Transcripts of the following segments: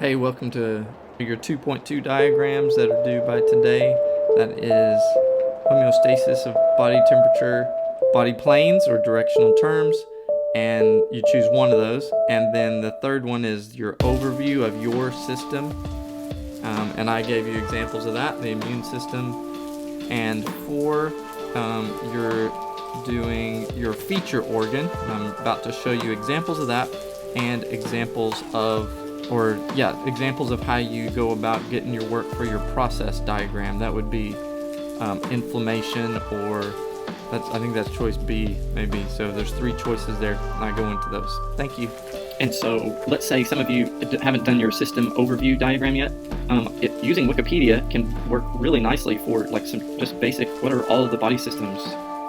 Hey, welcome to your 2.2 diagrams that are due by today. That is homeostasis of body temperature, body planes or directional terms, and you choose one of those. And then the third one is your overview of your system. And I gave you examples of that, the immune system. And four, you're doing your feature organ. I'm about to show you examples of that and examples of how you go about getting your work for your process diagram. That would be inflammation, or I think that's choice B, maybe. So there's three choices there, and I go into those. Thank you. And so let's say some of you haven't done your system overview diagram yet. Using Wikipedia can work really nicely for like some just basic, what are all of the body systems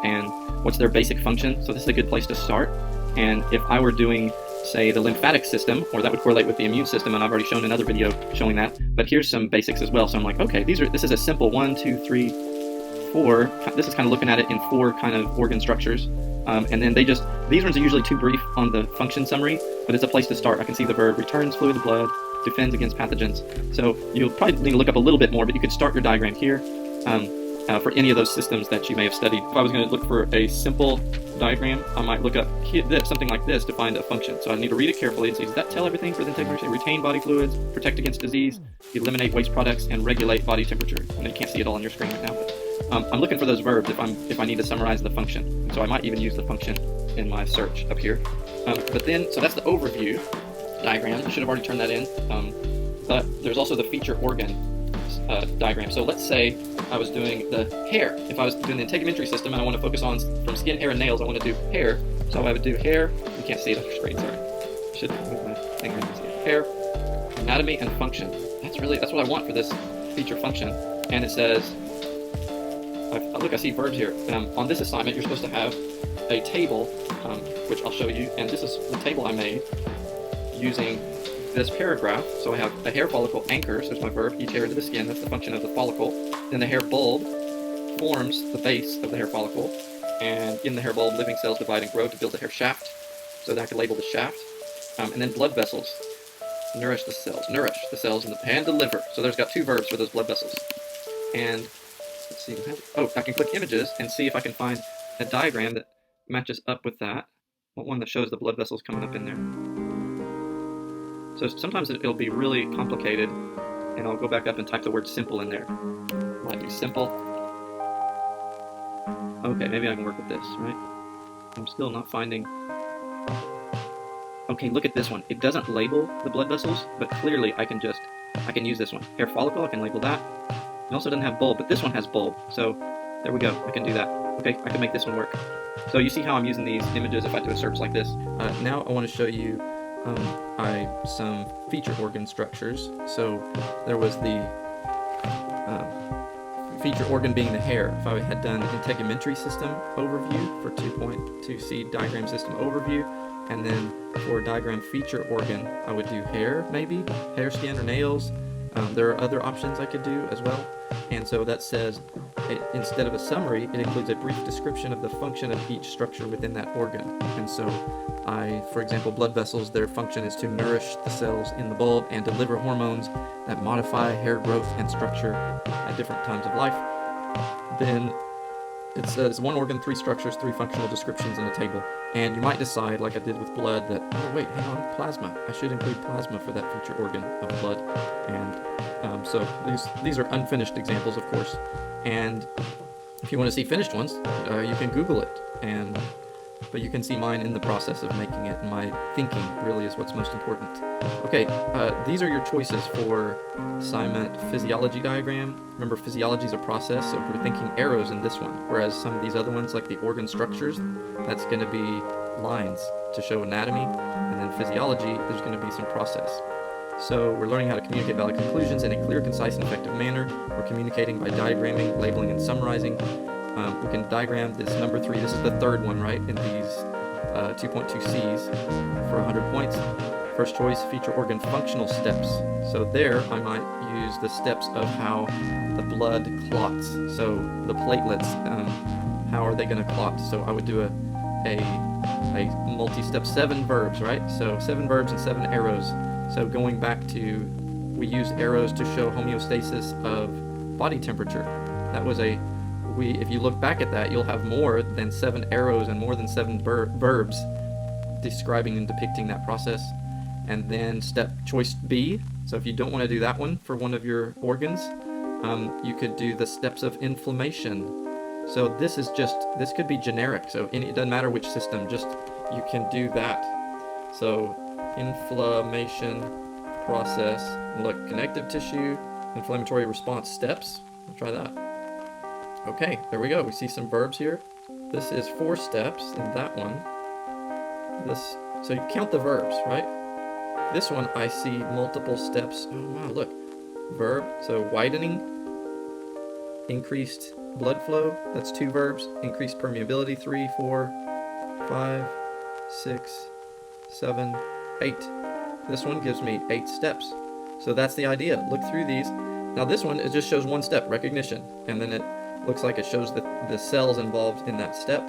and what's their basic function. So this is a good place to start. And if I were doing, say, the lymphatic system, or that would correlate with the immune system, and I've already shown another video showing that, but here's some basics as well. So I'm like, okay, this is a simple 1, 2, 3, 4. This is kind of looking at it in 4 kind of organ structures. And then these ones are usually too brief on the function summary, but it's a place to start. I can see the verb returns fluid to blood, defends against pathogens. So you'll probably need to look up a little bit more, but you could start your diagram here for any of those systems that you may have studied. If I was going to look for a simple diagram, I might look up something like this to find a function. So I need to read it carefully and see, does that tell everything for the temperature? Retain body fluids, protect against disease, eliminate waste products, and regulate body temperature. And you can't see it all on your screen right now, but I'm looking for those verbs if I need to summarize the function. And so I might even use the function in my search up here. So that's the overview diagram. I should have already turned that in. But there's also the feature organ diagram. So let's say I was doing the hair. If I was doing the integumentary system and I want to focus on from skin, hair, and nails, I want to do hair. So I would do hair. You can't see it on your screen, sorry. I should move my finger and see it. Hair, anatomy, and function. That's what I want for this feature function. And it says, look, I see verbs here. On this assignment, you're supposed to have a table, which I'll show you. And this is the table I made using this paragraph. So I have a hair follicle anchors, there's my verb, each hair into the skin, that's the function of the follicle. Then the hair bulb forms the base of the hair follicle, and in the hair bulb, living cells divide and grow to build the hair shaft. So that I could label the shaft. And then blood vessels nourish the cells in and the liver. So there's got 2 verbs for those blood vessels. And let's see, I can click images and see if I can find a diagram that matches up with that. One that shows the blood vessels coming up in there. So sometimes it'll be really complicated, and I'll go back up and type the word simple in there. Might be simple. Okay, maybe I can work with this, right? I'm still not finding... Okay, look at this one. It doesn't label the blood vessels, but clearly I can use this one. Hair follicle, I can label that. It also doesn't have bulb, but this one has bulb. So there we go, I can do that. Okay, I can make this one work. So you see how I'm using these images if I do a search like this. Now I want to show you some feature organ structures. So there was the feature organ being the hair. If I had done integumentary system overview for 2.2c diagram system overview, and then for diagram feature organ, I would do hair, maybe hair, skin, or nails. There are other options I could do as well. And so that says, instead of a summary, it includes a brief description of the function of each structure within that organ. And so for example, blood vessels, their function is to nourish the cells in the bulb and deliver hormones that modify hair growth and structure at different times of life. Then it says 1 organ, 3 structures, 3 functional descriptions in a table. And you might decide, like I did with blood, that, oh wait, hang on, plasma. I should include plasma for that feature organ of blood. And so these are unfinished examples, of course. And if you want to see finished ones, you can Google it. But you can see mine in the process of making it. My thinking really is what's most important. Okay, these are your choices for assignment physiology diagram. Remember, physiology is a process, so we're thinking arrows in this one, whereas some of these other ones, like the organ structures, that's going to be lines to show anatomy, and then physiology, there's going to be some process. So we're learning how to communicate valid conclusions in a clear, concise, and effective manner. We're communicating by diagramming, labeling, and summarizing. We can diagram this number 3. This is the third one, right, in these 2.2Cs for 100 points. First choice, feature organ functional steps. So there I might use the steps of how the blood clots. So the platelets, how are they going to clot? So I would do a multi-step, 7 verbs, right? So 7 verbs and 7 arrows. So going back to we use arrows to show homeostasis of body temperature. That was if you look back at that, you'll have more than 7 arrows and more than 7 verbs describing and depicting that process. And then choice B, so if you don't want to do that one for one of your organs, you could do the steps of inflammation. So this could be generic, so it doesn't matter which system, just you can do that. So inflammation process, look, connective tissue, inflammatory response steps. We'll try that. Okay, there we go. We see some verbs here. This is 4 steps in that one. So you count the verbs, right? This one I see multiple steps. Oh wow, look. Verb, so widening, increased blood flow, that's 2 verbs. Increased permeability, 3, 4, 5, 6, 7, 8. This one gives me 8 steps. So that's the idea. Look through these. Now this one, it just shows 1 step, recognition, and then it looks like it shows the cells involved in that step.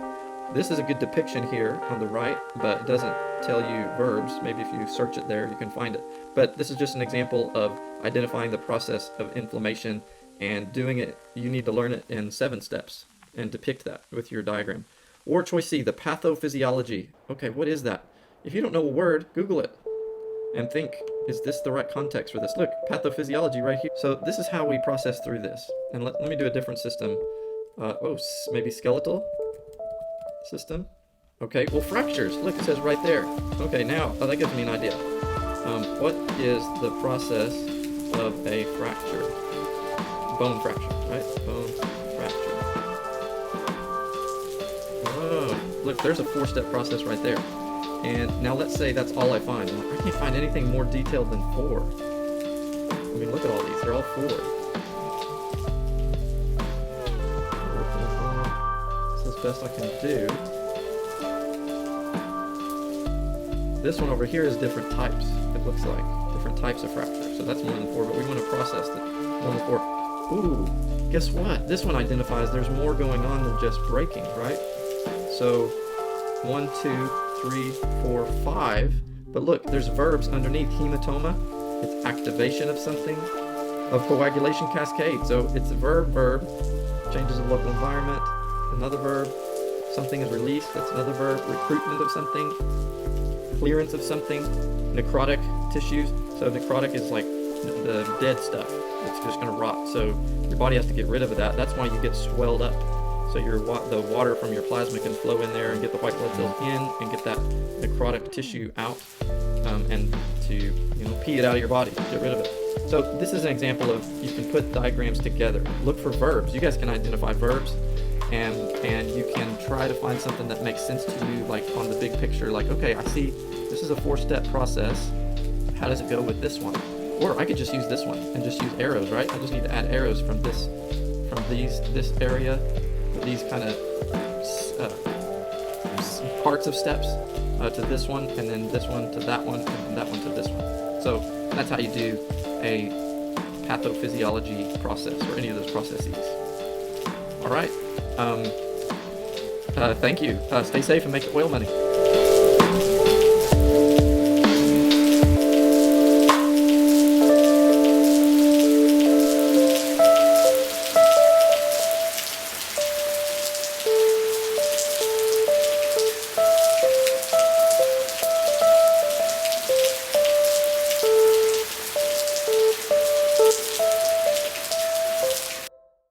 This is a good depiction here on the right, but it doesn't tell you verbs. Maybe if you search it there, you can find it. But this is just an example of identifying the process of inflammation and doing it. You need to learn it in 7 steps and depict that with your diagram. Or choice C, the pathophysiology. Okay, what is that? If you don't know a word, Google it and think, is this the right context for this? Look, pathophysiology right here. So this is how we process through this. And let me do a different system. Maybe skeletal system. Okay, well, fractures. Look, it says right there. Okay, now, that gives me an idea. What is the process of a fracture? Bone fracture, right? Bone fracture. Oh, look, there's a 4-step process right there. And now let's say that's all I find. Well, I can't find anything more detailed than 4. I mean, look at all these. They're all 4. This is the best I can do. This one over here is different types, it looks like. Different types of fracture. So that's more than 4, but we want to process the more than 4. Ooh, guess what? This one identifies there's more going on than just breaking, right? So 1, 2, 3, 4, 5. But look, there's verbs underneath. Hematoma, it's activation of something, of coagulation cascade. So it's a verb, changes of local environment, another verb, something is released, that's another verb, recruitment of something, clearance of something, necrotic tissues. So necrotic is like the dead stuff. It's just going to rot. So your body has to get rid of that. That's why you get swelled up. So the water from your plasma can flow in there and get the white blood cells in and get that necrotic tissue out, and to pee it out of your body, get rid of it. So this is an example of you can put diagrams together. Look for verbs. You guys can identify verbs, and you can try to find something that makes sense to you, like on the big picture. Like, okay, I see this is a 4-step process. How does it go with this one? Or I could just use this one and just use arrows, right? I just need to add arrows from this area, these kind of parts of steps to this one, and then this one to that one, and that one to this one. So that's how you do a pathophysiology process, or any of those processes. All right. Thank you. Stay safe and make oil money.